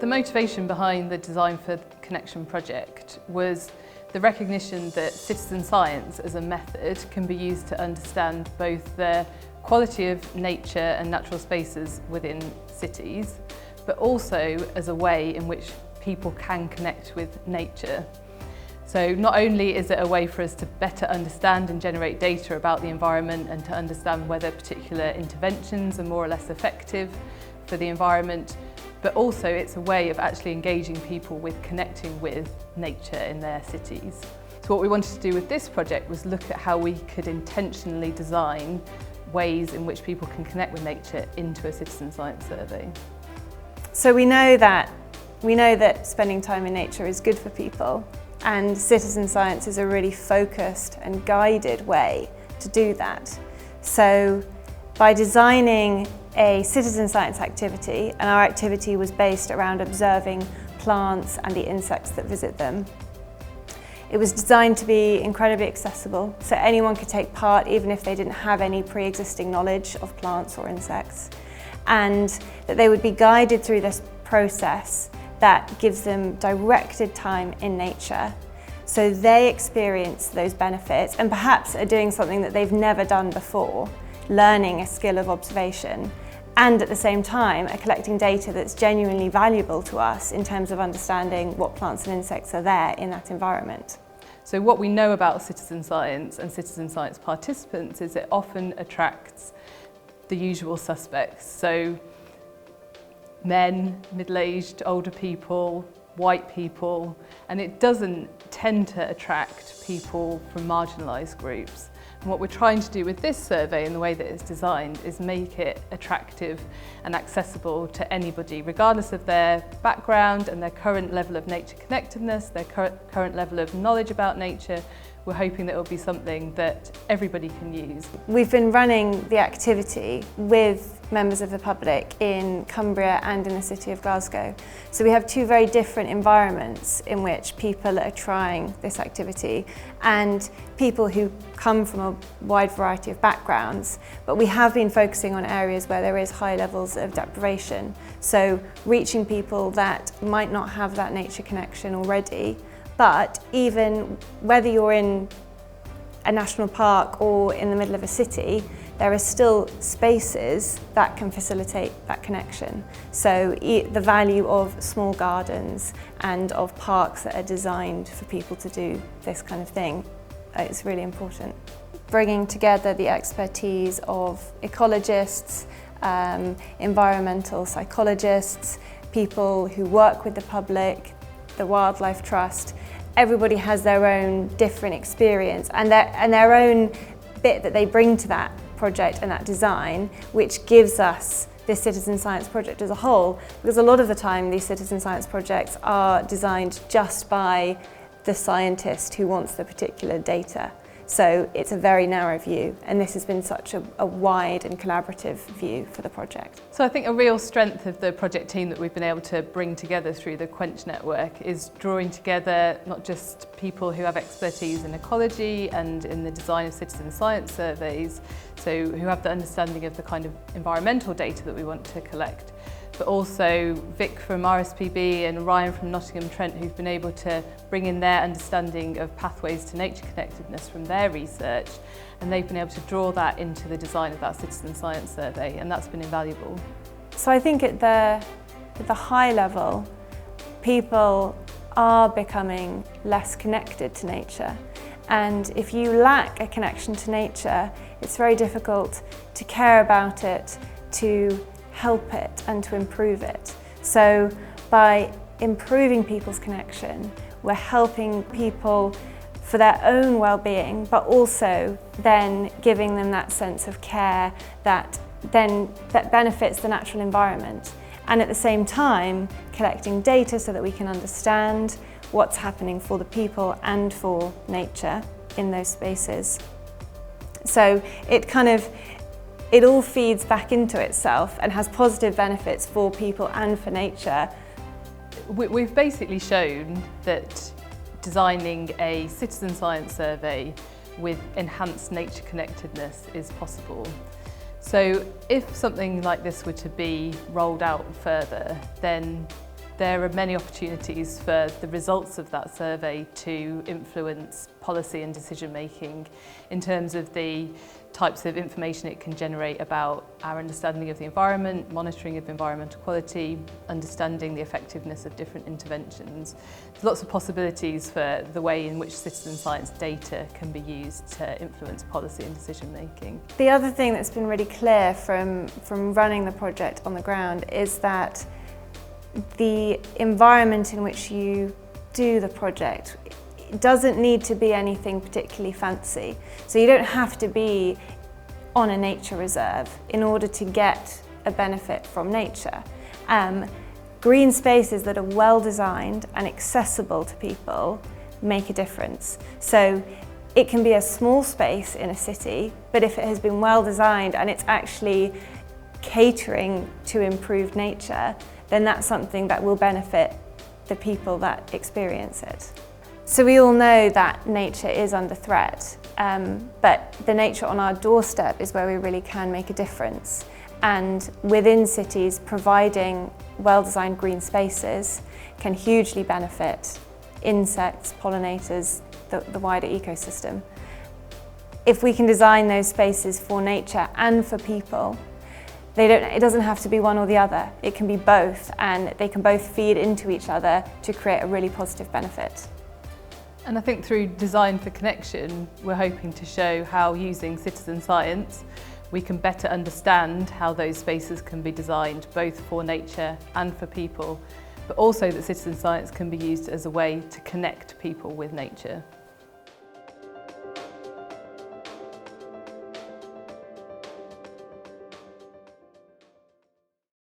The motivation behind the Design for Connection project was the recognition that citizen science as a method can be used to understand both the quality of nature and natural spaces within cities, but also as a way in which people can connect with nature. So not only is it a way for us to better understand and generate data about the environment and to understand whether particular interventions are more or less effective for the environment, but also it's a way of actually engaging people with connecting with nature in their cities. So what we wanted to do with this project was look at how we could intentionally design ways in which people can connect with nature into a citizen science survey. So we know that spending time in nature is good for people, and citizen science is a really focused and guided way to do that. So by designing a citizen science activity, and our activity was based around observing plants and the insects that visit them, it was designed to be incredibly accessible, so anyone could take part even if they didn't have any pre-existing knowledge of plants or insects, and that they would be guided through this process that gives them directed time in nature, so they experience those benefits and perhaps are doing something that they've never done before, learning a skill of observation, and at the same time are collecting data that's genuinely valuable to us in terms of understanding what plants and insects are there in that environment. So what we know about citizen science and citizen science participants is it often attracts the usual suspects. So men, middle-aged, older people, white people, and it doesn't tend to attract people from marginalised groups. And what we're trying to do with this survey and the way that it's designed is make it attractive and accessible to anybody, regardless of their background and their current level of nature connectedness, their current level of knowledge about nature. We're hoping that it will be something that everybody can use. We've been running the activity with members of the public in Cumbria and in the city of Glasgow. So we have two very different environments in which people are trying this activity, and people who come from a wide variety of backgrounds, but we have been focusing on areas where there is high levels of deprivation. So reaching people that might not have that nature connection already, but even whether you're in a national park or in the middle of a city, there are still spaces that can facilitate that connection. So the value of small gardens and of parks that are designed for people to do this kind of thing is really important. Bringing together the expertise of ecologists, environmental psychologists, people who work with the public, the Wildlife Trust. Everybody has their own different experience and their own bit that they bring to that project and that design, which gives us this citizen science project as a whole, because a lot of the time these citizen science projects are designed just by the scientist who wants the particular data. So it's a very narrow view, and this has been such a wide and collaborative view for the project. So I think a real strength of the project team that we've been able to bring together through the QUENCH network is drawing together not just people who have expertise in ecology and in the design of citizen science surveys, so who have the understanding of the kind of environmental data that we want to collect, but also Vic from RSPB and Ryan from Nottingham Trent, who've been able to bring in their understanding of pathways to nature connectedness from their research, and they've been able to draw that into the design of that citizen science survey, and that's been invaluable. So I think at the high level, people are becoming less connected to nature, and if you lack a connection to nature, it's very difficult to care about it, to help it and to improve it. So by improving people's connection, we're helping people for their own well-being, but also then giving them that sense of care that benefits the natural environment. And at the same time, collecting data so that we can understand what's happening for the people and for nature in those spaces. So it all feeds back into itself and has positive benefits for people and for nature. We've basically shown that designing a citizen science survey with enhanced nature connectedness is possible. So if something like this were to be rolled out further, then There are many opportunities for the results of that survey to influence policy and decision making in terms of the types of information it can generate about our understanding of the environment, monitoring of environmental quality, understanding the effectiveness of different interventions. There's lots of possibilities for the way in which citizen science data can be used to influence policy and decision making. The other thing that's been really clear from running the project on the ground is that the environment in which you do the project doesn't need to be anything particularly fancy. So you don't have to be on a nature reserve in order to get a benefit from nature. Green spaces that are well designed and accessible to people make a difference. So it can be a small space in a city, but if it has been well designed and it's actually catering to improved nature, then that's something that will benefit the people that experience it. So we all know that nature is under threat, but the nature on our doorstep is where we really can make a difference. And within cities, providing well-designed green spaces can hugely benefit insects, pollinators, the wider ecosystem. If we can design those spaces for nature and for people, it doesn't have to be one or the other. It can be both, and they can both feed into each other to create a really positive benefit. And I think through Design for Connection, we're hoping to show how using citizen science, we can better understand how those spaces can be designed both for nature and for people, but also that citizen science can be used as a way to connect people with nature.